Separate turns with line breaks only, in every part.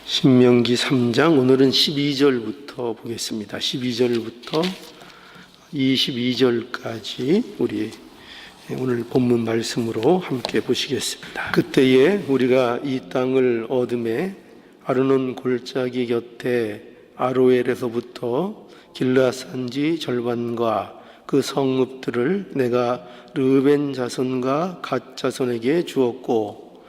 신명기 3장 오늘은 12절부터 보겠습니다. 12절부터 22절까지 우리 오늘 본문 말씀으로 함께 보시겠습니다. 그때에 우리가 이 땅을 얻음에 아르논 골짜기 곁에 아로엘에서부터 길르앗 산지 절반과 그 성읍들을 내가 르벤 자손과 갓 자손에게 주었고,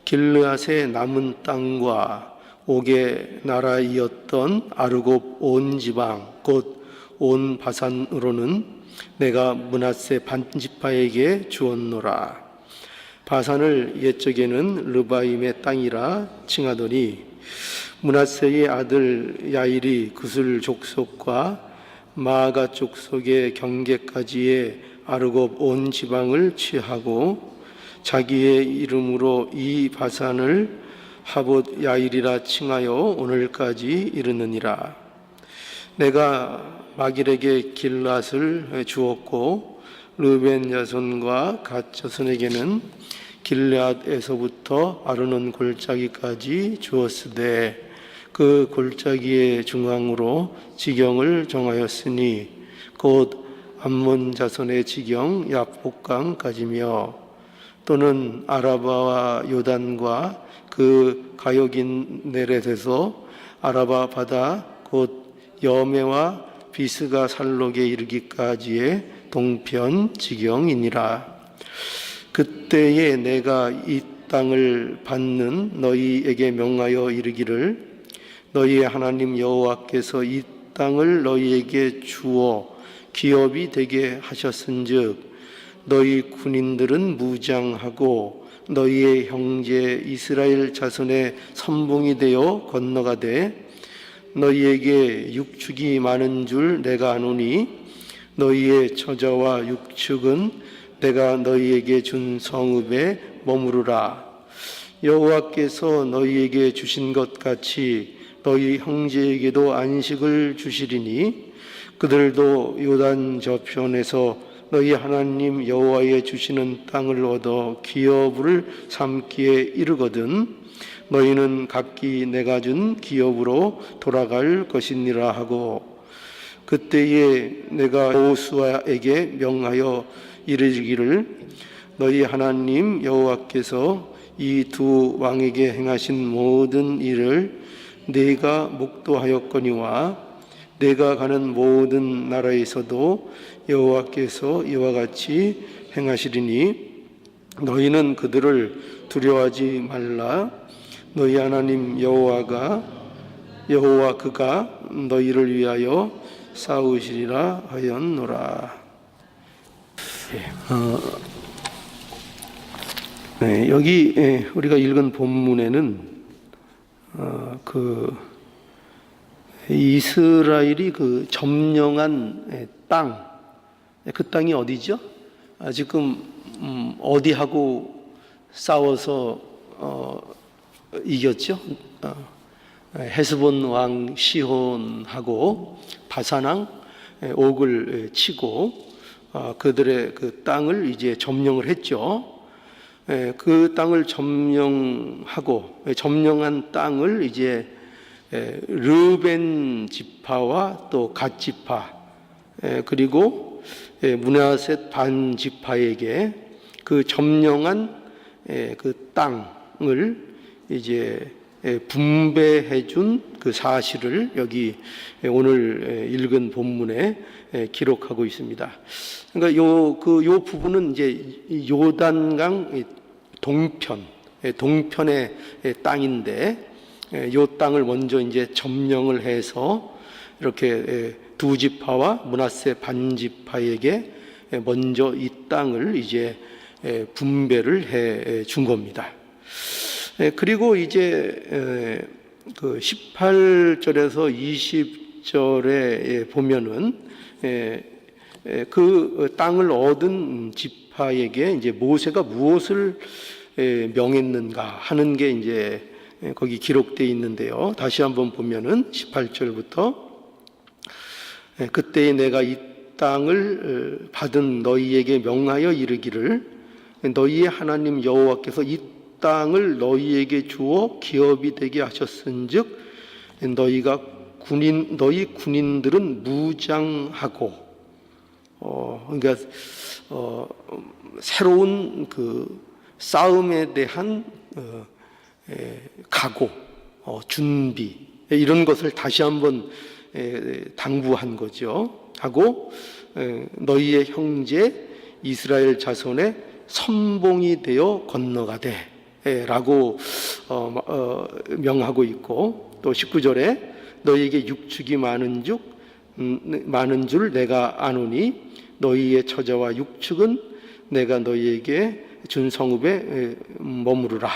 길르앗의 남은 땅과 옥의 나라이었던 아르곱 온 지방 곧 온 바산으로는 내가 므낫세 반지파에게 주었노라. 바산을 옛적에는 르바임의 땅이라 칭하더니 므낫세의 아들 야일이 구슬 족속과 마아가 족속의 경계까지의 아르곱 온 지방을 취하고 자기의 이름으로 이 바산을 하봇 야일이라 칭하여 오늘까지 이르느니라. 내가 마길에게 길앗을 주었고 르벤 자손과 갓 자손에게는 길앗에서부터 아르논 골짜기까지 주었으되 그 골짜기의 중앙으로 지경을 정하였으니 곧 암몬 자손의 지경 야복강까지며 또는 아라바와 요단과 그 가요긴 네렛에서 아라바 바다 곧 여메와 비스가 살록에 이르기까지의 동편 지경이니라. 그때에 내가 이 땅을 받는 너희에게 명하여 이르기를 너희의 하나님 여호와께서 이 땅을 너희에게 주어 기업이 되게 하셨은즉 너희 군인들은 무장하고 너희의 형제 이스라엘 자손의 선봉이 되어 건너가되 너희에게 육축이 많은 줄 내가 아노니 너희의 처자와 육축은 내가 너희에게 준 성읍에 머무르라. 여호와께서 너희에게 주신 것 같이 너희 형제에게도 안식을 주시리니 그들도 요단 저편에서 너희 하나님 여호와의 주시는 땅을 얻어 기업을 삼기에 이르거든 너희는 각기 내가 준 기업으로 돌아갈 것이니라 하고, 그때에 내가 여호수아에게 명하여 이르기를 너희 하나님 여호와께서 이 두 왕에게 행하신 모든 일을 내가 목도하였거니와 내가 가는 모든 나라에서도 여호와께서 이와 같이 행하시리니 너희는 그들을 두려워하지 말라. 너희 하나님 여호와 그가 너희를 위하여 싸우시리라 하였노라. 여기 우리가 읽은 본문에는 이스라엘이 그 점령한 땅, 그 땅이 어디죠? 지금 어디하고 싸워서 이겼죠? 헤스본 왕 시혼하고 바산 왕 옥을 치고 그들의 그 땅을 이제 점령을 했죠. 그 땅을 점령한 땅을 이제 르벤 지파와 또 갓 지파 그리고 므낫셋 반 지파에게 그 점령한 그 땅을 이제 분배해 준 그 사실을 여기 오늘 읽은 본문에 기록하고 있습니다. 그러니까 요 부분은 이제 요단강 동편의 땅인데 요 땅을 먼저 이제 점령을 해서 이렇게 두 지파와 므낫세 반 지파에게 먼저 이 땅을 이제 분배를 해 준 겁니다. 그리고 이제 그 18절에서 20절에 보면은 그 땅을 얻은 지파에게 이제 모세가 무엇을 명했는가 하는 게 이제 거기 기록되어 있는데요. 다시 한번 보면은 18절부터 그때에 내가 이 땅을 받은 너희에게 명하여 이르기를 너희의 하나님 여호와께서 이 땅을 너희에게 주어 기업이 되게 하셨은즉 너희 군인들은 무장하고 그러니까 새로운 그 싸움에 대한 각오, 준비 이런 것을 다시 한번 당부한 거죠. 하고 너희의 형제 이스라엘 자손의 선봉이 되어 건너가되 라고 명하고 있고, 또 19절에 너희에게 육축이 많은 줄 내가 아노니 너희의 처자와 육축은 내가 너희에게 준 성읍에 머무르라.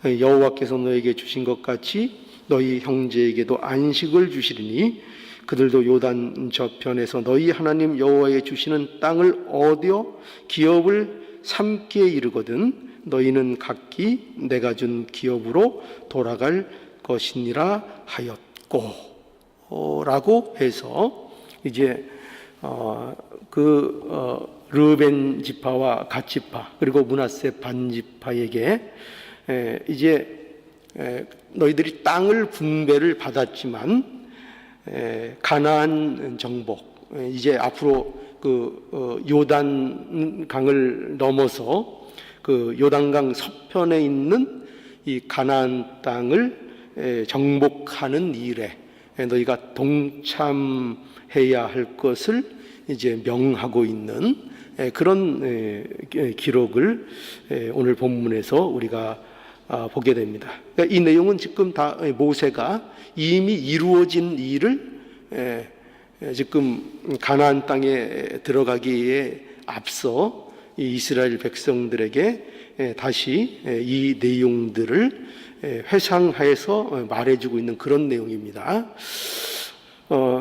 여호와께서 너희에게 주신 것 같이 너희 형제에게도 안식을 주시리니 그들도 요단 저편에서 너희 하나님 여호와의 주시는 땅을 얻어 기업을 삼게 이르거든 너희는 각기 내가 준 기업으로 돌아갈 것이니라 하였고 라고 해서 이제 르벤 지파와 갓 지파 그리고 므낫세 반 지파에게 이제 너희들이 땅을 분배를 받았지만 가나안 정복 이제 앞으로 요단 강을 넘어서 요단강 서편에 있는 이 가나안 땅을 정복하는 일에 너희가 동참해야 할 것을 이제 명하고 있는 그런 기록을 오늘 본문에서 우리가 보게 됩니다. 그러니까 이 내용은 지금 다 모세가 이미 이루어진 일을 지금 가나안 땅에 들어가기에 앞서 이스라엘 백성들에게 다시 이 내용들을 회상해서 말해주고 있는 그런 내용입니다.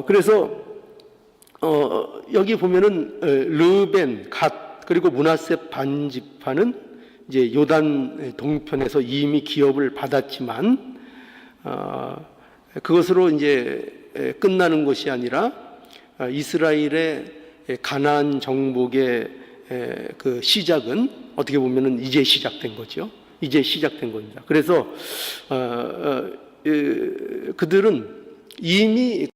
그래서 여기 보면은 르벤, 갓 그리고 므낫세 반 지파는 이제 요단 동편에서 이미 기업을 받았지만 그것으로 이제 끝나는 것이 아니라 이스라엘의 가나안 정복의 그 시작은 어떻게 보면은 이제 시작된 거죠. 이제 시작된 겁니다. 그래서 그들은 이미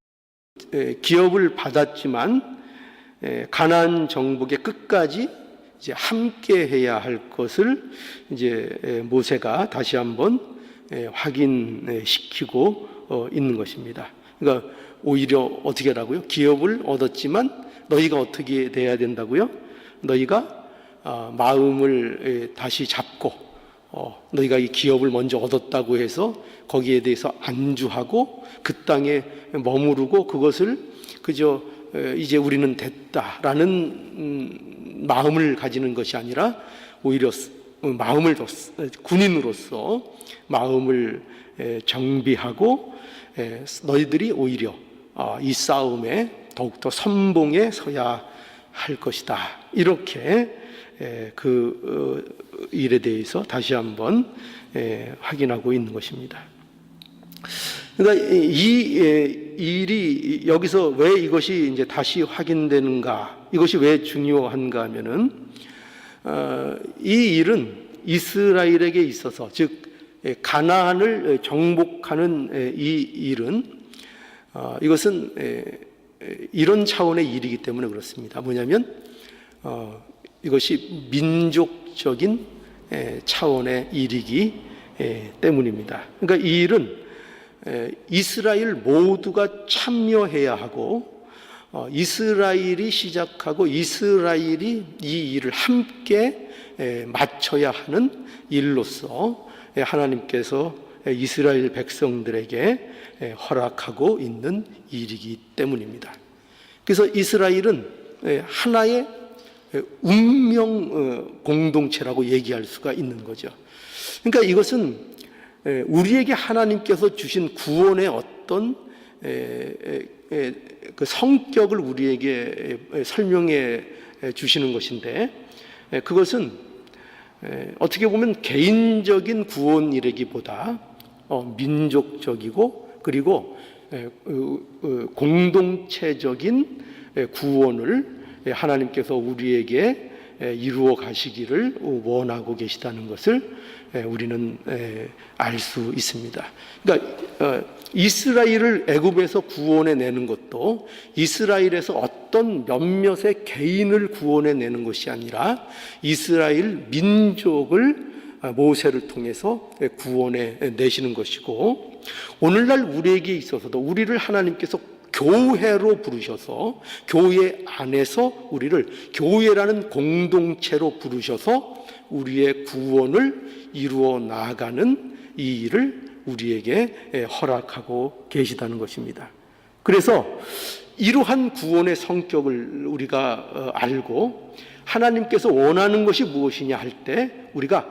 기업을 받았지만 가나안 정복의 끝까지 이제 함께 해야 할 것을 이제 모세가 다시 한번 확인시키고 있는 것입니다. 그러니까 오히려 어떻게 하라고요? 기업을 얻었지만 너희가 어떻게 돼야 된다고요? 너희가 마음을 다시 잡고 너희가 이 기업을 먼저 얻었다고 해서 거기에 대해서 안주하고 그 땅에 머무르고 그것을 그저 이제 우리는 됐다라는 마음을 가지는 것이 아니라 오히려 군인으로서 마음을 정비하고 너희들이 오히려 이 싸움에 더욱더 선봉에 서야 할 것이다. 이렇게 그 일에 대해서 다시 한번 확인하고 있는 것입니다. 그러니까 이 일이 여기서 왜 이것이 이제 다시 확인되는가, 이것이 왜 중요한가 하면은 이 일은 이스라엘에게 있어서 즉 가나안을 정복하는 이 일은 이것은 이런 차원의 일이기 때문에 그렇습니다. 뭐냐면 이것이 민족적인 차원의 일이기 때문입니다. 그러니까 이 일은 이스라엘 모두가 참여해야 하고 이스라엘이 시작하고 이스라엘이 이 일을 함께 마쳐야 하는 일로서 하나님께서 이스라엘 백성들에게 허락하고 있는 일이기 때문입니다. 그래서 이스라엘은 하나의 운명 공동체라고 얘기할 수가 있는 거죠. 그러니까 이것은 우리에게 하나님께서 주신 구원의 어떤 그 성격을 우리에게 설명해 주시는 것인데, 그것은 어떻게 보면 개인적인 구원이라기보다 민족적이고 그리고 공동체적인 구원을 하나님께서 우리에게 이루어 가시기를 원하고 계시다는 것을 우리는 알 수 있습니다. 그러니까 이스라엘을 애굽에서 구원해 내는 것도 이스라엘에서 어떤 몇몇의 개인을 구원해 내는 것이 아니라 이스라엘 민족을 모세를 통해서 구원해 내시는 것이고, 오늘날 우리에게 있어서도 우리를 하나님께서 교회로 부르셔서 교회 안에서 우리를 교회라는 공동체로 부르셔서 우리의 구원을 이루어 나아가는 이 일을 우리에게 허락하고 계시다는 것입니다. 그래서 이러한 구원의 성격을 우리가 알고 하나님께서 원하는 것이 무엇이냐 할 때 우리가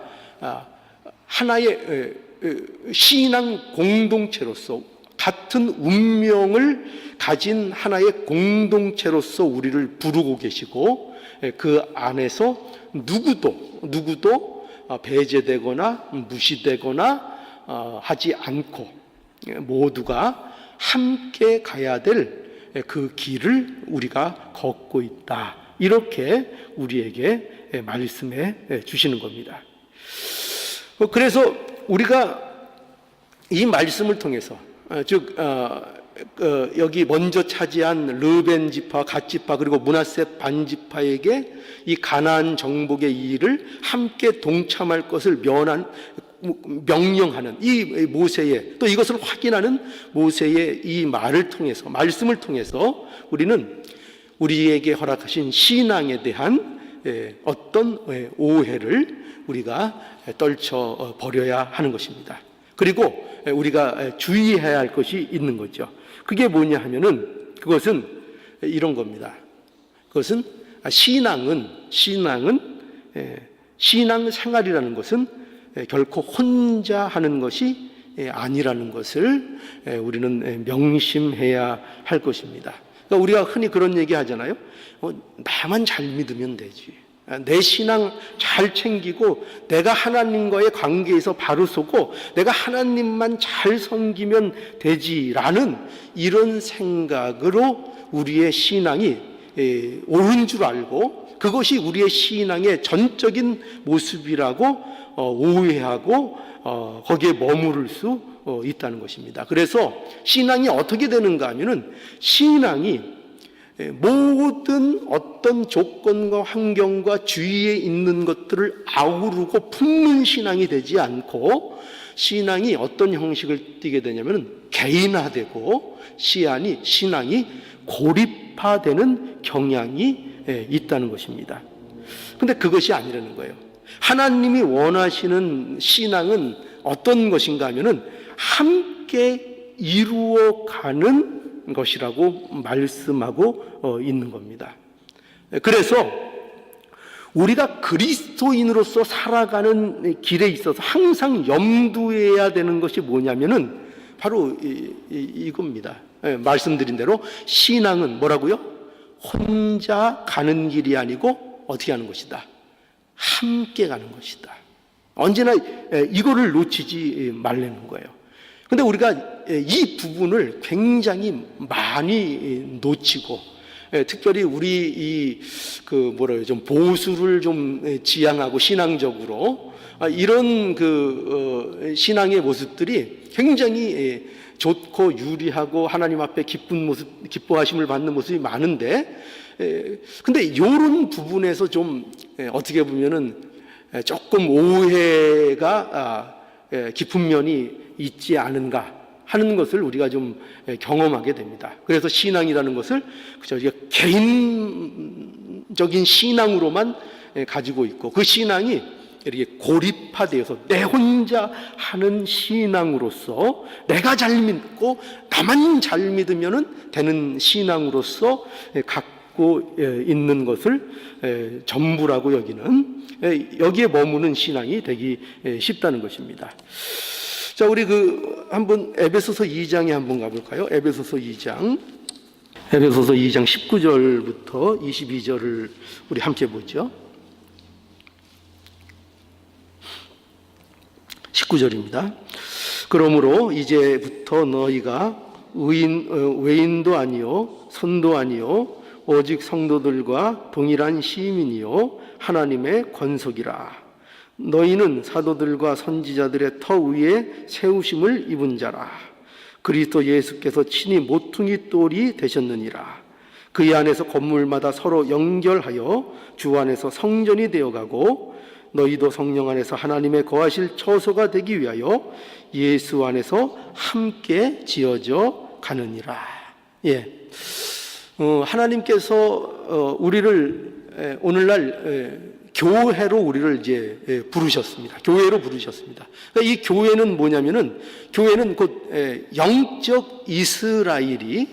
하나의 신앙 공동체로서 같은 운명을 가진 하나의 공동체로서 우리를 부르고 계시고, 그 안에서 누구도 배제되거나 무시되거나 하지 않고 모두가 함께 가야 될 그 길을 우리가 걷고 있다, 이렇게 우리에게 말씀해 주시는 겁니다. 그래서 우리가 이 말씀을 통해서 즉 여기 먼저 차지한 르벤 지파, 갓 지파 그리고 므낫세 반 지파에게 이 가나안 정복의 일을 함께 동참할 것을 명령하는 이 모세의, 또 이것을 확인하는 모세의 이 말씀을 통해서 우리는 우리에게 허락하신 신앙에 대한 어떤 오해를 우리가 떨쳐 버려야 하는 것입니다. 그리고 우리가 주의해야 할 것이 있는 거죠. 그게 뭐냐 하면은 그것은 이런 겁니다. 그것은 신앙 생활이라는 것은 결코 혼자 하는 것이 아니라는 것을 우리는 명심해야 할 것입니다. 그러니까 우리가 흔히 그런 얘기 하잖아요. 나만 잘 믿으면 되지. 내 신앙 잘 챙기고 내가 하나님과의 관계에서 바로 서고 내가 하나님만 잘 섬기면 되지라는 이런 생각으로 우리의 신앙이 옳은 줄 알고 그것이 우리의 신앙의 전적인 모습이라고 오해하고 거기에 머무를 수 있다는 것입니다. 그래서 신앙이 어떻게 되는가 하면은 신앙이 모든 어떤 조건과 환경과 주위에 있는 것들을 아우르고 품는 신앙이 되지 않고, 신앙이 어떤 형식을 띠게 되냐면 개인화되고 신앙이 고립화되는 경향이 있다는 것입니다. 근데 그것이 아니라는 거예요. 하나님이 원하시는 신앙은 어떤 것인가 하면은 함께 이루어가는 것이라고 말씀하고 있는 겁니다. 그래서 우리가 그리스도인으로서 살아가는 길에 있어서 항상 염두해야 되는 것이 뭐냐면은 바로 이겁니다. 말씀드린 대로 신앙은 뭐라고요? 혼자 가는 길이 아니고 어떻게 하는 것이다? 함께 가는 것이다. 언제나 이거를 놓치지 말라는 거예요. 근데 우리가 이 부분을 굉장히 많이 놓치고, 특별히 우리 좀 보수를 좀 지향하고 신앙적으로 이런 신앙의 모습들이 굉장히 좋고 유리하고 하나님 앞에 기뻐하심을 받는 모습이 많은데, 근데 이런 부분에서 좀 어떻게 보면은 조금 오해가 깊은 면이 있지 않은가 하는 것을 우리가 좀 경험하게 됩니다. 그래서 신앙이라는 것을 우리가 개인적인 신앙으로만 가지고 있고, 그 신앙이 이렇게 고립화되어서 내 혼자 하는 신앙으로서, 내가 잘 믿고 나만 잘 믿으면 되는 신앙으로서 갖고 있는 것을 전부라고 여기는, 여기에 머무는 신앙이 되기 쉽다는 것입니다. 자, 우리 한번 에베소서 2장에 한번 가볼까요? 에베소서 2장 19절부터 22절을 우리 함께 보죠. 19절입니다. 그러므로 이제부터 너희가 외인도 아니요 선도 아니요 오직 성도들과 동일한 시민이요 하나님의 권속이라. 너희는 사도들과 선지자들의 터 위에 세우심을 입은 자라. 그리스도 예수께서 친히 모퉁이 돌이 되셨느니라. 그의 안에서 건물마다 서로 연결하여 주 안에서 성전이 되어가고 너희도 성령 안에서 하나님의 거하실 처소가 되기 위하여 예수 안에서 함께 지어져 가느니라. 하나님께서 우리를 오늘날 교회로 우리를 이제 부르셨습니다. 교회로 부르셨습니다. 그러니까 이 교회는 뭐냐면은, 교회는 곧 영적 이스라엘이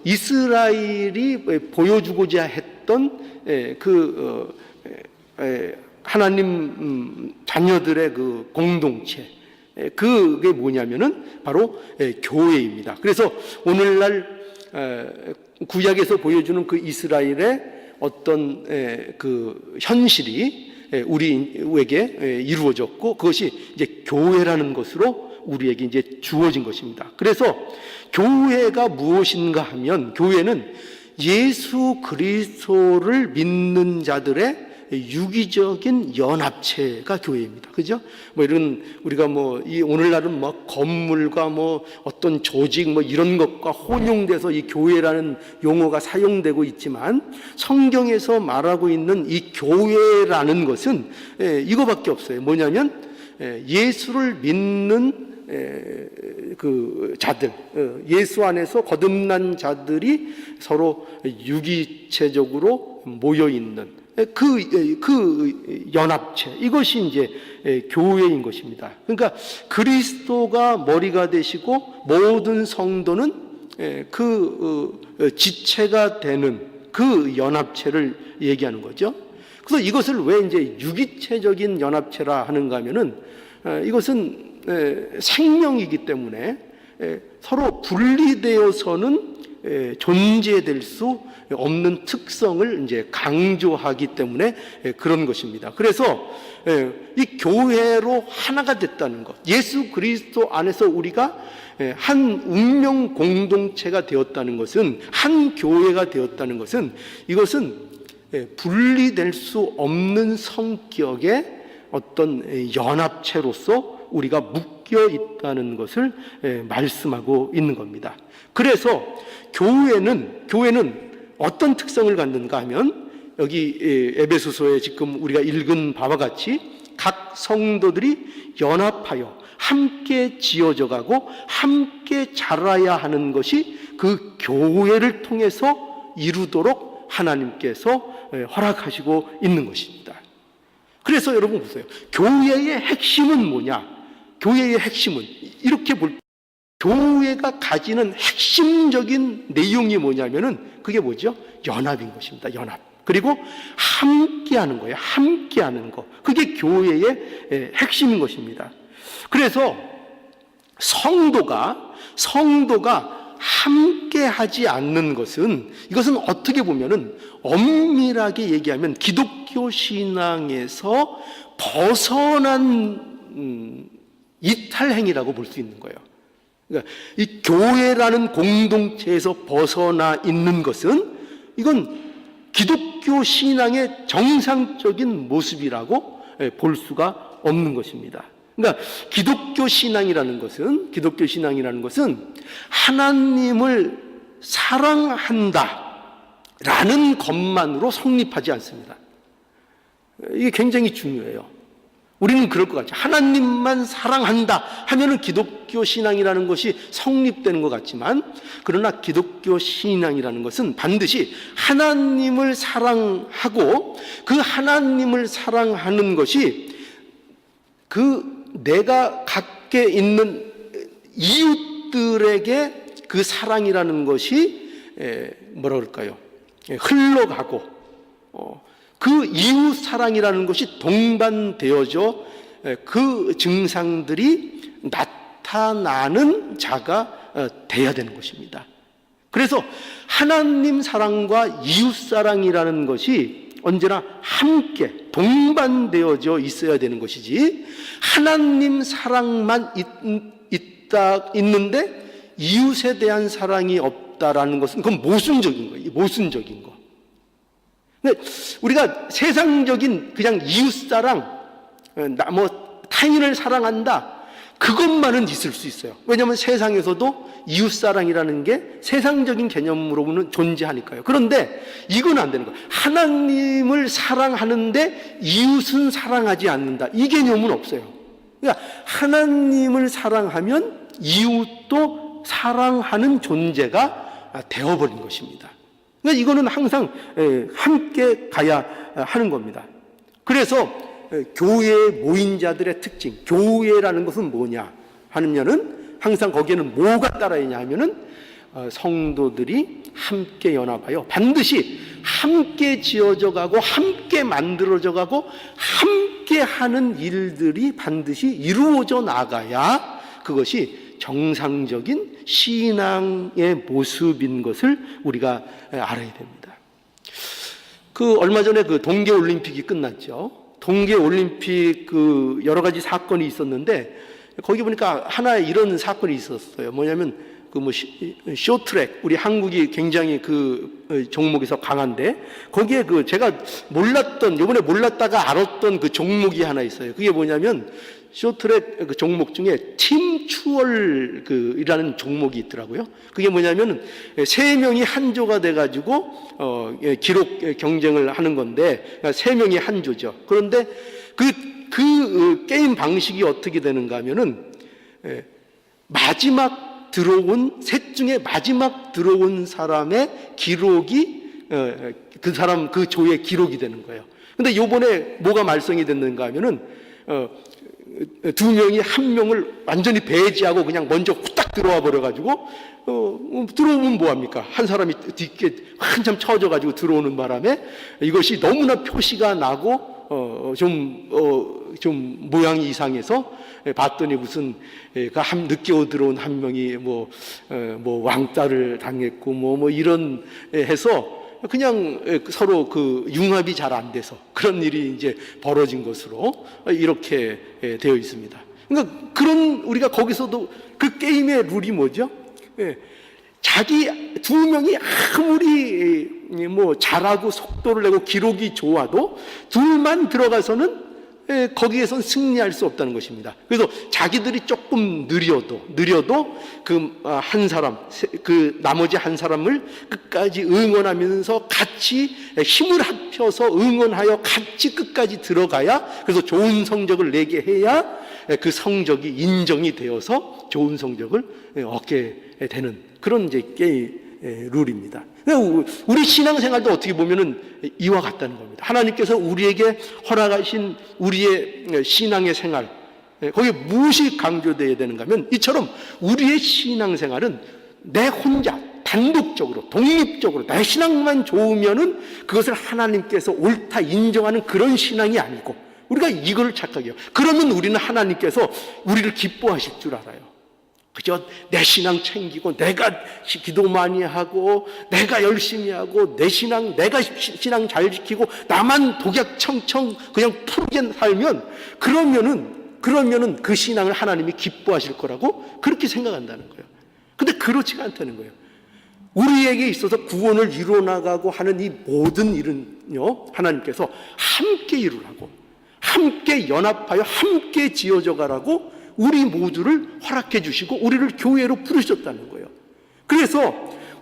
이스라엘이 보여주고자 했던 하나님 자녀들의 그 공동체, 그게 뭐냐면은 바로 교회입니다. 그래서 오늘날 구약에서 보여주는 그 이스라엘의 어떤 그 현실이 우리에게 이루어졌고, 그것이 이제 교회라는 것으로 우리에게 이제 주어진 것입니다. 그래서 교회가 무엇인가 하면, 교회는 예수 그리스도를 믿는 자들의 유기적인 연합체가 교회입니다. 그죠? 이런, 우리가 이 오늘날은 건물과 어떤 조직 이런 것과 혼용돼서 이 교회라는 용어가 사용되고 있지만, 성경에서 말하고 있는 이 교회라는 것은 이거밖에 없어요. 뭐냐면, 예수를 믿는 그 자들, 예수 안에서 거듭난 자들이 서로 유기체적으로 모여 있는 그 연합체, 이것이 이제 교회인 것입니다. 그러니까 그리스도가 머리가 되시고 모든 성도는 그 지체가 되는 그 연합체를 얘기하는 거죠. 그래서 이것을 왜 이제 유기체적인 연합체라 하는가 하면은, 이것은 생명이기 때문에 서로 분리되어서는 존재될 수 없는 특성을 이제 강조하기 때문에 그런 것입니다. 그래서 이 교회로 하나가 됐다는 것, 예수 그리스도 안에서 우리가 한 운명 공동체가 되었다는 것은, 한 교회가 되었다는 것은, 이것은 분리될 수 없는 성격의 어떤 연합체로서 우리가 묶여 있다는 것을 말씀하고 있는 겁니다. 그래서 교회는 어떤 특성을 갖는가 하면, 여기 에베소서에 지금 우리가 읽은 바와 같이 각 성도들이 연합하여 함께 지어져 가고 함께 자라야 하는 것이 그 교회를 통해서 이루도록 하나님께서 허락하시고 있는 것입니다. 그래서 여러분 보세요. 교회의 핵심은 뭐냐? 교회의 핵심은 이렇게 교회가 가지는 핵심적인 내용이 뭐냐면은, 그게 뭐죠? 연합인 것입니다. 연합. 그리고 함께 하는 거예요. 함께 하는 거. 그게 교회의 핵심인 것입니다. 그래서 성도가 함께 하지 않는 것은, 이것은 어떻게 보면은 엄밀하게 얘기하면 기독교 신앙에서 벗어난 이탈행위라고 볼 수 있는 거예요. 그러니까 이 교회라는 공동체에서 벗어나 있는 것은, 이건 기독교 신앙의 정상적인 모습이라고 볼 수가 없는 것입니다. 그러니까 기독교 신앙이라는 것은 하나님을 사랑한다라는 것만으로 성립하지 않습니다. 이게 굉장히 중요해요. 우리는 그럴 것 같죠. 하나님만 사랑한다 하면은 기독교 신앙이라는 것이 성립되는 것 같지만, 그러나 기독교 신앙이라는 것은 반드시 하나님을 사랑하고, 그 하나님을 사랑하는 것이 그 내가 갖게 있는 이웃들에게 그 사랑이라는 것이 뭐라 그럴까요? 흘러가고, 그 이웃 사랑이라는 것이 동반되어져 그 증상들이 나타나는 자가 돼야 되는 것입니다. 그래서 하나님 사랑과 이웃 사랑이라는 것이 언제나 함께 동반되어져 있어야 되는 것이지, 하나님 사랑만 있는데 이웃에 대한 사랑이 없다라는 것은 그건 모순적인 거예요. 모순적인 거. 근데 우리가 세상적인 그냥 이웃사랑, 타인을 사랑한다, 그것만은 있을 수 있어요. 왜냐하면 세상에서도 이웃사랑이라는 게 세상적인 개념으로는 존재하니까요. 그런데 이건 안 되는 거예요. 하나님을 사랑하는데 이웃은 사랑하지 않는다, 이 개념은 없어요. 그러니까 하나님을 사랑하면 이웃도 사랑하는 존재가 되어버린 것입니다. 그러니까 이거는 항상 함께 가야 하는 겁니다. 그래서 교회에 모인 자들의 특징, 교회라는 것은 뭐냐 하면은 항상 거기에는 뭐가 따라 있냐 하면은 성도들이 함께 연합하여 반드시 함께 지어져 가고 함께 만들어져 가고 함께 하는 일들이 반드시 이루어져 나가야 그것이 정상적인 신앙의 모습인 것을 우리가 알아야 됩니다. 얼마 전에 동계 올림픽이 끝났죠. 동계 올림픽 여러 가지 사건이 있었는데 거기 보니까 하나의 이런 사건이 있었어요. 뭐냐면 쇼트트랙, 우리 한국이 굉장히 종목에서 강한데 거기에 제가 이번에 몰랐다가 알았던 종목이 하나 있어요. 그게 뭐냐면 쇼트트랙 종목 중에 팀 추월이라는 종목이 있더라고요. 그게 뭐냐면 3명이 한 조가 돼가지고 기록 경쟁을 하는 건데 3명이 한 조죠. 그런데 그 게임 방식이 어떻게 되는가 하면은 셋 중에 마지막 들어온 사람의 기록이 그 조의 기록이 되는 거예요. 근데 요번에 뭐가 말썽이 됐는가 하면은 2명이 1명을 완전히 배제하고 그냥 먼저 후딱 들어와 버려가지고 들어오면 뭐합니까? 한 사람이 뒤에 한참 처져가지고 들어오는 바람에 이것이 너무나 표시가 나고 좀 모양이 이상해서 봤더니 무슨 늦게 들어온 1명이 왕따를 당했고 이런 해서 그냥 서로 융합이 잘 안 돼서 그런 일이 이제 벌어진 것으로 이렇게 되어 있습니다. 그러니까 우리가 거기서도 그 게임의 룰이 뭐죠? 자기 2명이 아무리 잘하고 속도를 내고 기록이 좋아도 둘만 들어가서는 거기에선 승리할 수 없다는 것입니다. 그래서 자기들이 조금 느려도 한 사람, 나머지 한 사람을 끝까지 응원하면서 같이 힘을 합쳐서 응원하여 같이 끝까지 들어가야, 그래서 좋은 성적을 내게 해야 그 성적이 인정이 되어서 좋은 성적을 얻게 되는 그런 이제 게임 룰입니다. 우리 신앙생활도 어떻게 보면은 이와 같다는 겁니다. 하나님께서 우리에게 허락하신 우리의 신앙의 생활, 거기에 무엇이 강조되어야 되는가 하면 이처럼 우리의 신앙생활은 내 혼자 단독적으로 독립적으로 내 신앙만 좋으면은 그것을 하나님께서 옳다 인정하는 그런 신앙이 아니고, 우리가 이걸 착각해요. 그러면 우리는 하나님께서 우리를 기뻐하실 줄 알아요. 그저 내 신앙 챙기고 내가 기도 많이 하고 내가 열심히 하고 내가 신앙 잘 지키고 나만 독약청청 그냥 푸르게 살면 그러면은 그 신앙을 하나님이 기뻐하실 거라고 그렇게 생각한다는 거예요. 근데 그렇지가 않다는 거예요. 우리에게 있어서 구원을 이루어나가고 하는 이 모든 일은요, 하나님께서 함께 이루라고, 함께 연합하여 함께 지어져 가라고 우리 모두를 허락해 주시고 우리를 교회로 부르셨다는 거예요. 그래서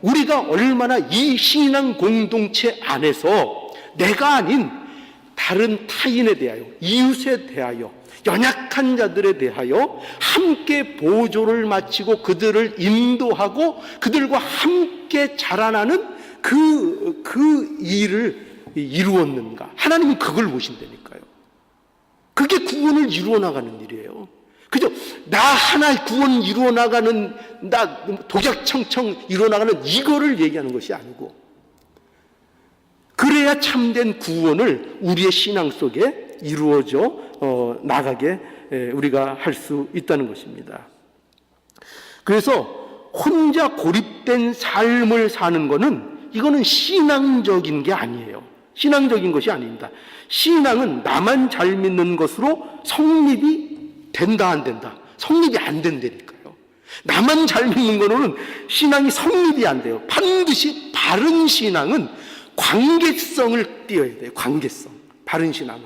우리가 얼마나 이 신앙 공동체 안에서 내가 아닌 다른 타인에 대하여, 이웃에 대하여, 연약한 자들에 대하여 함께 보조를 마치고 그들을 인도하고 그들과 함께 자라나는 그 일을 이루었는가. 하나님은 그걸 보신다니까요. 그게 구원을 이루어 나가는 일이에요. 그죠? 나 하나 구원 이루어 나가는, 나 도적청청 이루어 나가는 이거를 얘기하는 것이 아니고, 그래야 참된 구원을 우리의 신앙 속에 이루어져 나가게 우리가 할 수 있다는 것입니다. 그래서 혼자 고립된 삶을 사는 것은 이거는 신앙적인 게 아니에요. 신앙적인 것이 아닙니다. 신앙은 나만 잘 믿는 것으로 성립이 된다 안 된다? 성립이 안 된다니까요. 나만 잘 믿는 거로는 신앙이 성립이 안 돼요. 반드시 바른 신앙은 관계성을 띄어야 돼요. 관계성. 바른 신앙은.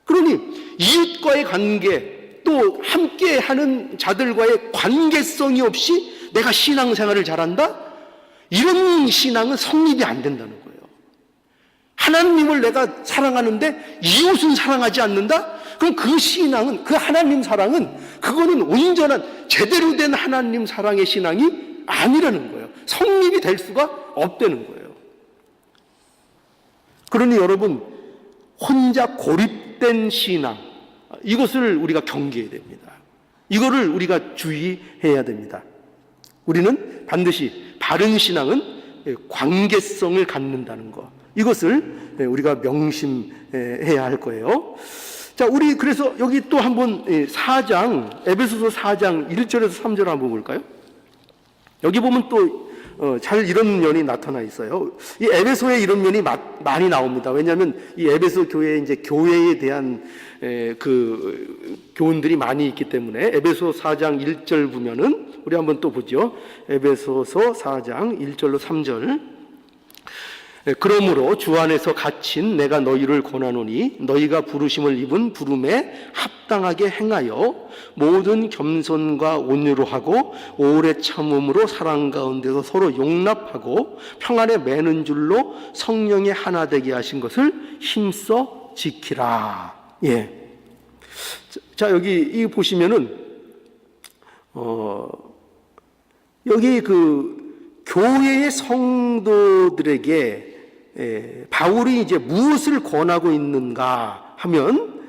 그러니 이웃과의 관계, 또 함께하는 자들과의 관계성이 없이 내가 신앙생활을 잘한다? 이런 신앙은 성립이 안 된다는 거예요. 하나님을 내가 사랑하는데 이웃은 사랑하지 않는다? 그럼 그 신앙은, 그 하나님 사랑은, 그거는 온전한 제대로 된 하나님 사랑의 신앙이 아니라는 거예요. 성립이 될 수가 없다는 거예요. 그러니 여러분, 혼자 고립된 신앙, 이것을 우리가 경계해야 됩니다. 이거를 우리가 주의해야 됩니다. 우리는 반드시 바른 신앙은 관계성을 갖는다는 것, 이것을 우리가 명심해야 할 거예요. 자, 우리 그래서 여기 또 한번 4장, 에베소서 4장 1절에서 3절 한번 볼까요? 여기 보면 또 잘 이런 면이 나타나 있어요. 이 에베소에 이런 면이 많이 나옵니다. 왜냐하면 이 에베소 교회에 이제 교회에 대한 그 교훈들이 많이 있기 때문에. 에베소 4장 1절 보면은 우리 한번 또 보죠. 에베소서 4장 1절로 3절. 그러므로 주 안에서 갇힌 내가 너희를 권하노니 너희가 부르심을 입은 부름에 합당하게 행하여 모든 겸손과 온유로 하고 오래 참음으로 사랑 가운데서 서로 용납하고 평안에 매는 줄로 성령의 하나 되게 하신 것을 힘써 지키라. 예. 자, 여기 보시면은 여기 그 교회의 성도들에게 바울이 이제 무엇을 권하고 있는가 하면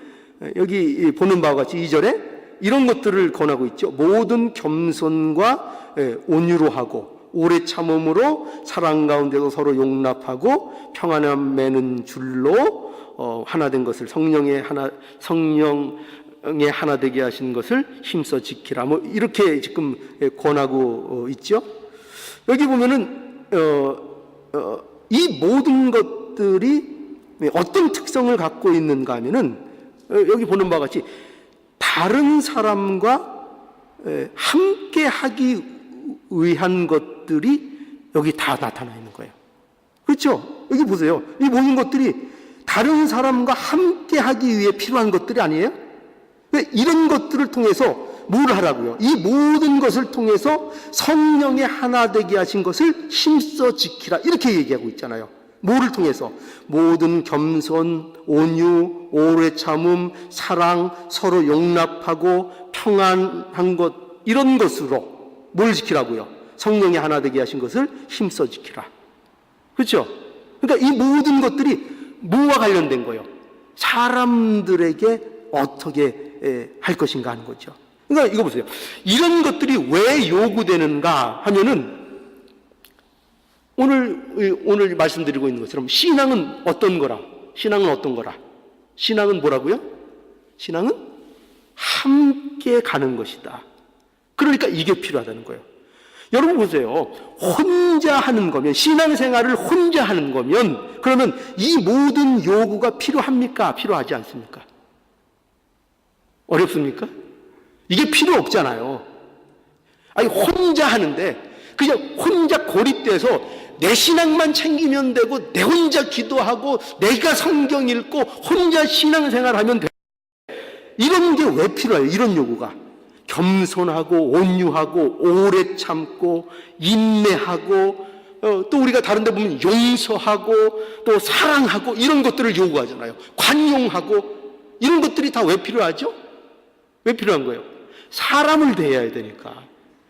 여기 보는 바와 같이 2절에 이런 것들을 권하고 있죠. 모든 겸손과 온유로 하고 오래 참음으로 사랑 가운데서 서로 용납하고 평안함 매는 줄로 하나 된 것을 성령의 하나 되게 하신 것을 힘써 지키라. 뭐 이렇게 지금 권하고 있죠. 여기 보면은 이 모든 것들이 어떤 특성을 갖고 있는가 하면은 여기 보는 바와 같이 다른 사람과 함께 하기 위한 것들이 여기 다 나타나 있는 거예요. 그렇죠? 여기 보세요. 이 모든 것들이 다른 사람과 함께 하기 위해 필요한 것들이 아니에요? 이런 것들을 통해서 뭘 하라고요? 이 모든 것을 통해서 성령의 하나 되게 하신 것을 힘써 지키라. 이렇게 얘기하고 있잖아요. 뭐를 통해서? 모든 겸손, 온유, 오래 참음, 사랑, 서로 용납하고 평안한 것, 이런 것으로 뭘 지키라고요? 성령의 하나 되게 하신 것을 힘써 지키라. 그렇죠? 그러니까 이 모든 것들이 뭐와 관련된 거예요? 사람들에게 어떻게 할 것인가 하는 거죠. 그러니까 이거 보세요. 이런 것들이 왜 요구되는가 하면은 오늘 말씀드리고 있는 것처럼 신앙은 어떤 거라? 신앙은 어떤 거라? 신앙은 뭐라고요? 신앙은 함께 가는 것이다. 그러니까 이게 필요하다는 거예요. 여러분 보세요. 혼자 하는 거면, 신앙생활을 혼자 하는 거면, 그러면 이 모든 요구가 필요합니까? 필요하지 않습니까? 어렵습니까? 이게 필요 없잖아요. 아니, 혼자 하는데 그냥 혼자 고립돼서 내 신앙만 챙기면 되고 내 혼자 기도하고 내가 성경 읽고 혼자 신앙생활하면 돼. 이런 게 왜 필요해요? 이런 요구가. 겸손하고 온유하고 오래 참고 인내하고 또 우리가 다른 데 보면 용서하고 또 사랑하고 이런 것들을 요구하잖아요. 관용하고 이런 것들이 다 왜 필요하죠? 왜 필요한 거예요? 사람을 대해야 되니까.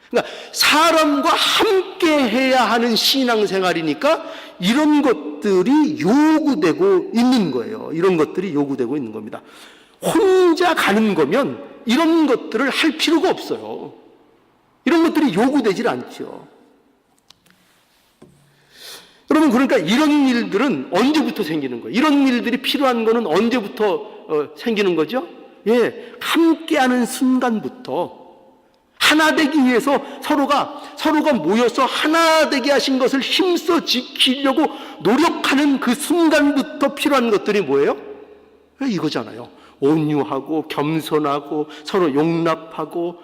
그러니까 사람과 함께 해야 하는 신앙생활이니까 이런 것들이 요구되고 있는 거예요. 이런 것들이 요구되고 있는 겁니다. 혼자 가는 거면 이런 것들을 할 필요가 없어요. 이런 것들이 요구되질 않죠. 여러분, 그러니까 이런 일들은 언제부터 생기는 거예요? 이런 일들이 필요한 거는 언제부터 생기는 거죠? 예, 함께하는 순간부터 하나 되기 위해서 서로가 모여서 하나 되게 하신 것을 힘써 지키려고 노력하는 그 순간부터 필요한 것들이 뭐예요? 이거잖아요. 온유하고 겸손하고 서로 용납하고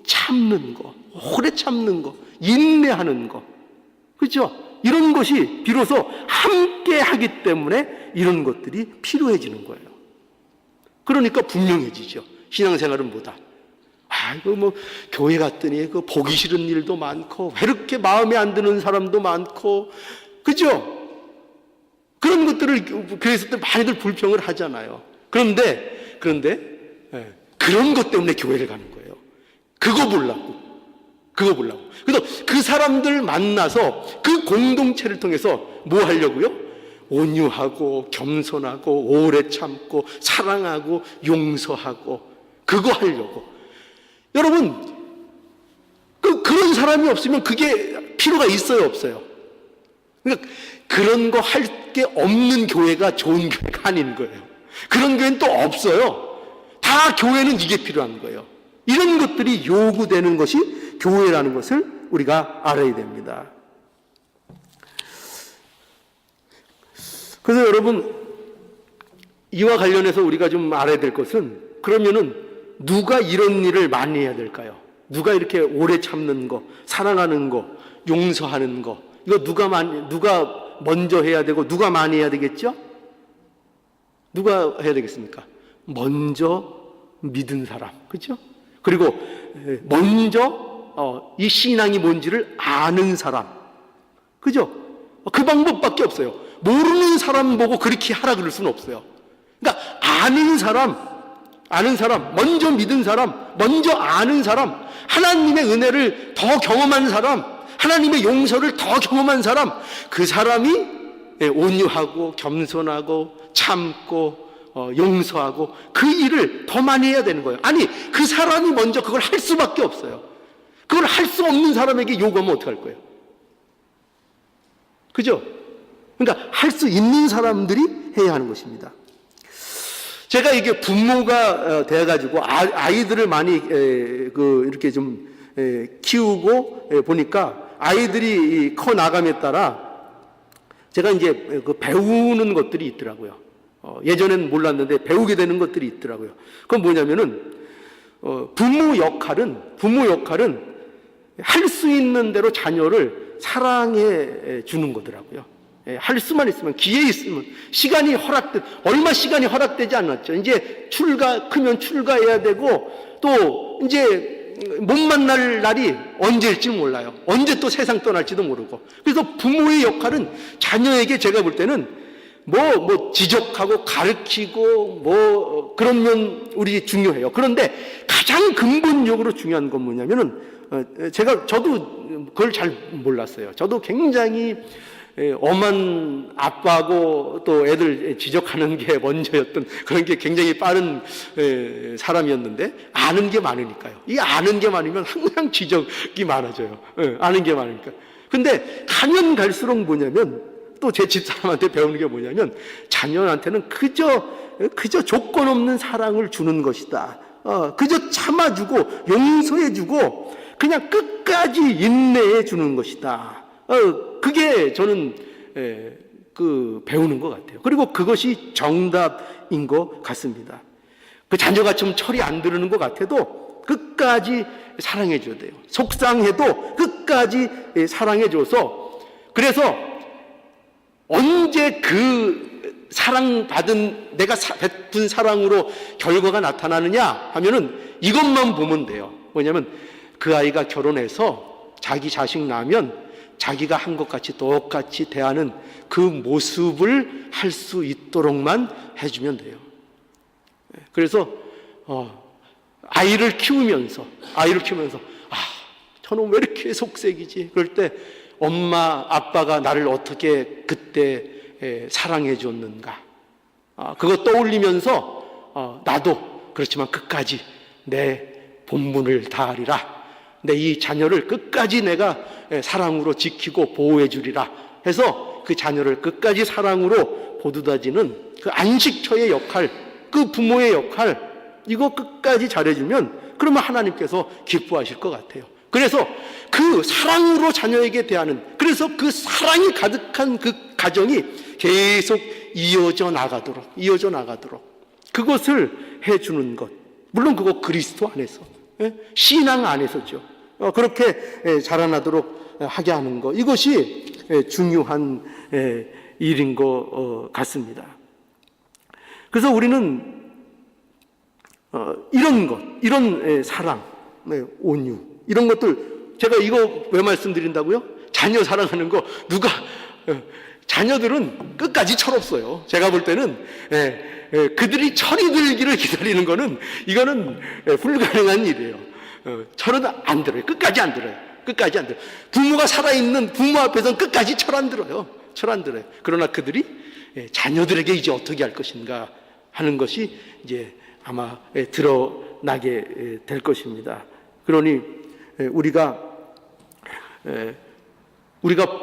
참는 거, 오래 참는 거, 인내하는 거. 그렇죠? 이런 것이 비로소 함께 하기 때문에 이런 것들이 필요해지는 거예요. 그러니까 분명해지죠. 신앙생활은 뭐다? 이거 뭐 교회 갔더니 그 보기 싫은 일도 많고 왜 이렇게 마음에 안 드는 사람도 많고, 그죠? 그런 것들을 교회에서 많이들 불평을 하잖아요. 그런데 그런 것 때문에 교회를 가는 거예요. 그거 보려고. 그래서 그 사람들 만나서 그 공동체를 통해서 뭐 하려고요? 온유하고 겸손하고 오래 참고 사랑하고 용서하고 그거 하려고. 여러분, 그런 사람이 없으면 그게 필요가 있어요, 없어요? 그러니까 그런 거 할 게 없는 교회가 좋은 교회가 아닌 거예요. 그런 교회는 또 없어요. 다 교회는 이게 필요한 거예요. 이런 것들이 요구되는 것이 교회라는 것을 우리가 알아야 됩니다. 그래서 여러분, 이와 관련해서 우리가 좀 알아야 될 것은, 그러면은 누가 이런 일을 많이 해야 될까요? 누가 이렇게 오래 참는 거, 사랑하는 거, 용서하는 거, 이거 누가 먼저 해야 되고 누가 많이 해야 되겠죠? 누가 해야 되겠습니까? 먼저 믿은 사람, 그렇죠? 그리고 먼저 이 신앙이 뭔지를 아는 사람, 그죠? 그 방법밖에 없어요. 모르는 사람 보고 그렇게 하라 그럴 수는 없어요. 그러니까 아는 사람, 먼저 믿은 사람, 먼저 아는 사람, 하나님의 은혜를 더 경험한 사람, 하나님의 용서를 더 경험한 사람, 그 사람이 온유하고 겸손하고 참고 용서하고 그 일을 더 많이 해야 되는 거예요. 아니, 그 사람이 먼저 그걸 할 수밖에 없어요. 그걸 할 수 없는 사람에게 요구하면 어떡할 거예요? 그죠? 그러니까 할 수 있는 사람들이 해야 하는 것입니다. 제가 이게 부모가 돼가지고 아이들을 많이 이렇게 좀 키우고 보니까 아이들이 커 나감에 따라 제가 이제 배우는 것들이 있더라고요. 예전엔 몰랐는데 배우게 되는 것들이 있더라고요. 그건 뭐냐면은 부모 역할은 할 수 있는 대로 자녀를 사랑해 주는 거더라고요. 할 수만 있으면, 기회 있으면, 얼마 시간이 허락되지 않았죠. 이제 크면 출가해야 되고, 또 이제 못 만날 날이 언제일지 몰라요. 언제 또 세상 떠날지도 모르고. 그래서 부모의 역할은 자녀에게 제가 볼 때는 지적하고 가르치고 그런 면 우리 중요해요. 그런데 가장 근본적으로 중요한 건 뭐냐면은 저도 그걸 잘 몰랐어요. 저도 굉장히 엄한 아빠고 또 애들 지적하는 게 먼저였던 그런 게 굉장히 빠른 사람이었는데, 아는 게 많으니까요. 이 아는 게 많으면 항상 지적이 많아져요. 아는 게 많으니까. 근데 가면 갈수록 뭐냐면, 또 제 집사람한테 배우는 게 뭐냐면, 자녀한테는 그저 조건 없는 사랑을 주는 것이다. 그저 참아주고 용서해주고 그냥 끝까지 인내해 주는 것이다. 그게 저는 배우는 것 같아요. 그리고 그것이 정답인 것 같습니다. 그 자녀가 좀 철이 안 들는 것 같아도 끝까지 사랑해 줘야 돼요. 속상해도 끝까지 사랑해 줘서, 그래서 언제 그 사랑받은 내가 베푼 사랑으로 결과가 나타나느냐 하면은 이것만 보면 돼요. 뭐냐면 그 아이가 결혼해서 자기 자식 낳으면 자기가 한 것 같이 똑같이 대하는 그 모습을 할 수 있도록만 해주면 돼요. 그래서 아이를 키우면서 저는 왜 이렇게 속색이지? 그럴 때 엄마 아빠가 나를 어떻게 그때 사랑해 줬는가, 그거 떠올리면서 나도 그렇지만 끝까지 내 본분을 다하리라, 내 이 자녀를 끝까지 내가 사랑으로 지키고 보호해 주리라 해서 그 자녀를 끝까지 사랑으로 보듬어주는 그 안식처의 역할, 그 부모의 역할, 이거 끝까지 잘해주면 그러면 하나님께서 기뻐하실 것 같아요. 그래서 그 사랑으로 자녀에게 대하는, 그래서 그 사랑이 가득한 그 가정이 계속 이어져 나가도록 그것을 해주는 것, 물론 그거 그리스도 안에서, 신앙 안에서죠. 그렇게 자라나도록 하게 하는 것, 이것이 중요한 일인 것 같습니다. 그래서 우리는 이런 것, 이런 사랑, 온유, 이런 것들, 제가 이거 왜 말씀드린다고요? 자녀 사랑하는 거, 자녀들은 끝까지 철없어요. 제가 볼 때는 그들이 철이 들기를 기다리는 거는, 이거는 불가능한 일이에요. 철은 안 들어요. 끝까지 안 들어요. 끝까지 안 들어요. 부모가 살아있는 부모 앞에서는 끝까지 철 안 들어요. 철 안 들어요. 그러나 그들이 자녀들에게 이제 어떻게 할 것인가 하는 것이 이제 아마 드러나게 될 것입니다. 그러니 우리가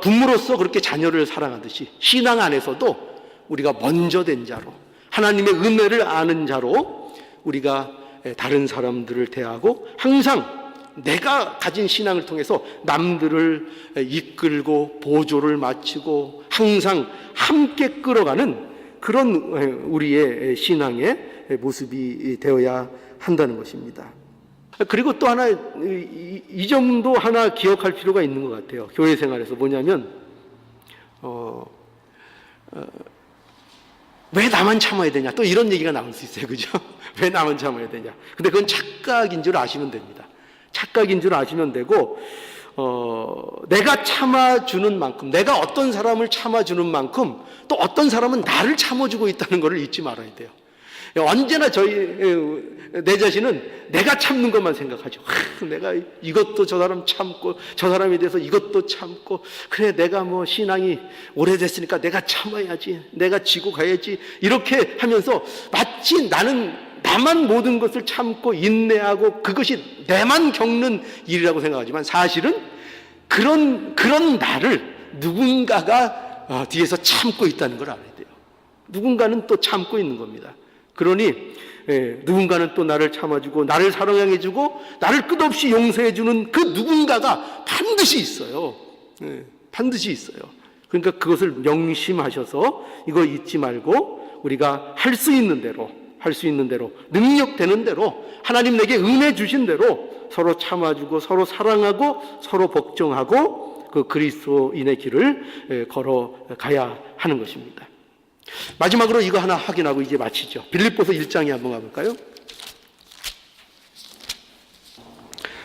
부모로서 그렇게 자녀를 사랑하듯이 신앙 안에서도 우리가 먼저 된 자로, 하나님의 은혜를 아는 자로 우리가 다른 사람들을 대하고 항상 내가 가진 신앙을 통해서 남들을 이끌고 보조를 마치고 항상 함께 끌어가는 그런 우리의 신앙의 모습이 되어야 한다는 것입니다. 그리고 또 하나, 이 점도 하나 기억할 필요가 있는 것 같아요. 교회 생활에서 뭐냐면, 왜 나만 참아야 되냐? 또 이런 얘기가 나올 수 있어요. 그죠? 왜 나만 참아야 되냐? 근데 그건 착각인 줄 아시면 됩니다. 착각인 줄 아시면 되고, 내가 참아주는 만큼, 내가 어떤 사람을 참아주는 만큼 또 어떤 사람은 나를 참아주고 있다는 것을 잊지 말아야 돼요. 언제나 내 자신은 내가 참는 것만 생각하죠. 내가 이것도 저 사람 참고, 저 사람에 대해서 이것도 참고, 그래, 내가 뭐 신앙이 오래됐으니까 내가 참아야지, 내가 지고 가야지, 이렇게 하면서 마치 나만 모든 것을 참고 인내하고 그것이 내만 겪는 일이라고 생각하지만 사실은 그런 나를 누군가가 뒤에서 참고 있다는 걸 알아야 돼요. 누군가는 또 참고 있는 겁니다. 그러니 누군가는 또 나를 참아주고 나를 사랑해주고 나를 끝없이 용서해주는 그 누군가가 반드시 있어요. 반드시 있어요. 그러니까 그것을 명심하셔서 이거 잊지 말고 우리가 할 수 있는 대로 능력되는 대로 하나님 내게 은혜 주신 대로 서로 참아주고 서로 사랑하고 서로 복종하고 그 그리스도인의 길을 걸어가야 하는 것입니다. 마지막으로 이거 하나 확인하고 이제 마치죠. 빌립보서 1장에 한번 가볼까요?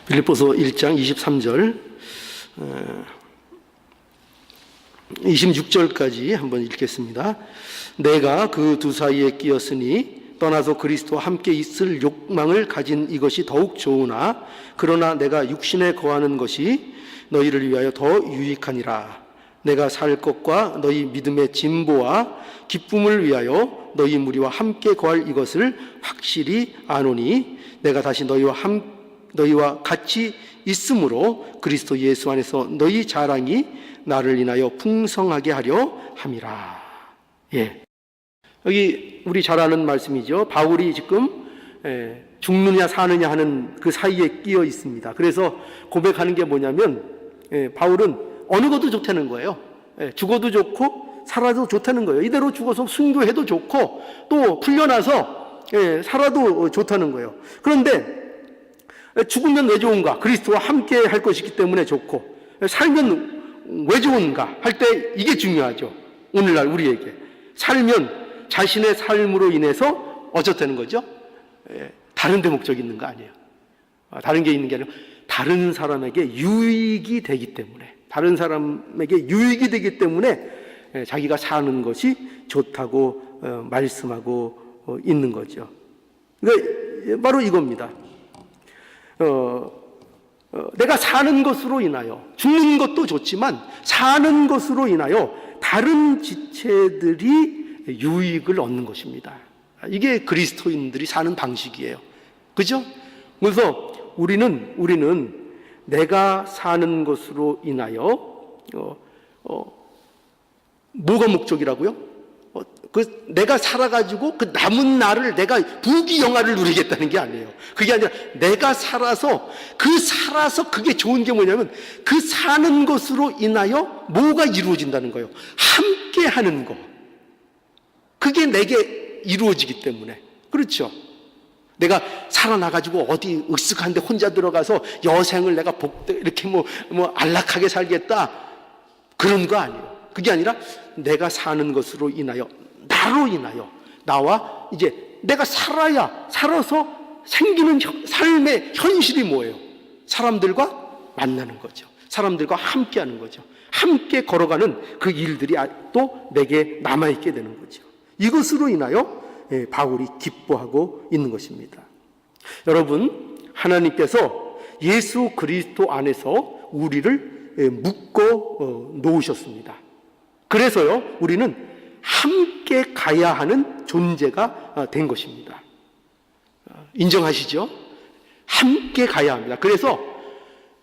빌립보서 1장 23절 26절까지 한번 읽겠습니다. 내가 그 두 사이에 끼었으니 떠나서 그리스도와 함께 있을 욕망을 가진 이것이 더욱 좋으나 그러나 내가 육신에 거하는 것이 너희를 위하여 더 유익하니라. 내가 살 것과 너희 믿음의 진보와 기쁨을 위하여 너희 무리와 함께 거할 이것을 확실히 아노니 내가 다시 너희와 같이 있으므로 그리스도 예수 안에서 너희 자랑이 나를 인하여 풍성하게 하려 함이라. 여기 우리 잘 아는 말씀이죠. 바울이 지금 죽느냐 사느냐 하는 그 사이에 끼어 있습니다. 그래서 고백하는 게 뭐냐면 바울은 어느 것도 좋다는 거예요. 죽어도 좋고 살아도 좋다는 거예요. 이대로 죽어서 순교해도 좋고 또 풀려나서 살아도 좋다는 거예요. 그런데 죽으면 왜 좋은가? 그리스도와 함께 할 것이기 때문에 좋고 살면 왜 좋은가? 할 때 이게 중요하죠. 오늘날 우리에게 살면 자신의 삶으로 인해서 어쩌다는 거죠? 다른 데 목적이 있는 거 아니에요. 다른 게 있는 게 아니라 다른 사람에게 유익이 되기 때문에 다른 사람에게 유익이 되기 때문에 자기가 사는 것이 좋다고 말씀하고 있는 거죠. 그러니까 바로 이겁니다. 내가 사는 것으로 인하여 죽는 것도 좋지만 사는 것으로 인하여 다른 지체들이 유익을 얻는 것입니다. 이게 그리스도인들이 사는 방식이에요. 그죠? 그래서 우리는 내가 사는 것으로 인하여 뭐가 목적이라고요? 내가 살아가지고 그 남은 날을 내가 부귀영화를 누리겠다는 게 아니에요. 그게 아니라 내가 살아서 그게 좋은 게 뭐냐면 그 사는 것으로 인하여 뭐가 이루어진다는 거예요. 함께 하는 거. 그게 내게 이루어지기 때문에. 그렇죠? 내가 살아나가지고 어디 으쓱한데 혼자 들어가서 여생을 내가 이렇게 안락하게 살겠다. 그런 거 아니에요. 그게 아니라 내가 사는 것으로 인하여, 나로 인하여, 나와 이제 내가 살아서 생기는 삶의 현실이 뭐예요? 사람들과 만나는 거죠. 사람들과 함께 하는 거죠. 함께 걸어가는 그 일들이 또 내게 남아있게 되는 거죠. 이것으로 인하여 바울이 기뻐하고 있는 것입니다. 여러분, 하나님께서 예수 그리스도 안에서 우리를 묶어 놓으셨습니다. 그래서요, 우리는 함께 가야 하는 존재가 된 것입니다. 인정하시죠? 함께 가야 합니다. 그래서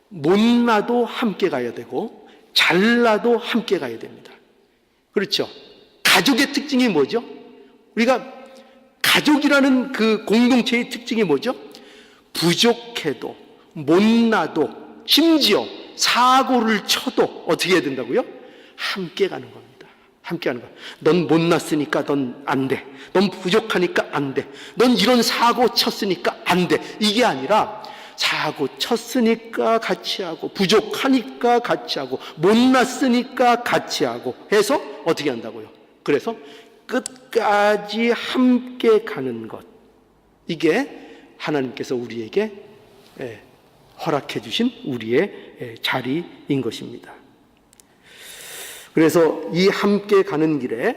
못나도 함께 가야 되고 잘나도 함께 가야 됩니다. 그렇죠? 가족의 특징이 뭐죠? 우리가 가족이라는 그 공동체의 특징이 뭐죠? 부족해도 못나도 심지어 사고를 쳐도 어떻게 해야 된다고요? 함께 가는 겁니다. 함께 하는 거야. 넌 못났으니까 넌 안 돼. 넌 부족하니까 안 돼. 넌 이런 사고 쳤으니까 안 돼. 이게 아니라 사고 쳤으니까 같이 하고, 부족하니까 같이 하고, 못났으니까 같이 하고 해서 어떻게 한다고요? 그래서 끝까지 함께 가는 것, 이게 하나님께서 우리에게 허락해 주신 우리의 자리인 것입니다. 그래서 이 함께 가는 길에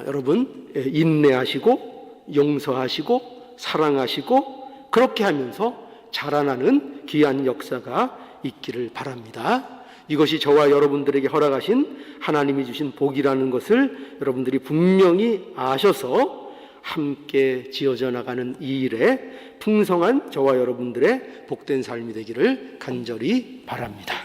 여러분 인내하시고 용서하시고 사랑하시고 그렇게 하면서 자라나는 귀한 역사가 있기를 바랍니다. 이것이 저와 여러분들에게 허락하신 하나님이 주신 복이라는 것을 여러분들이 분명히 아셔서 함께 지어져 나가는 이 일에 풍성한 저와 여러분들의 복된 삶이 되기를 간절히 바랍니다.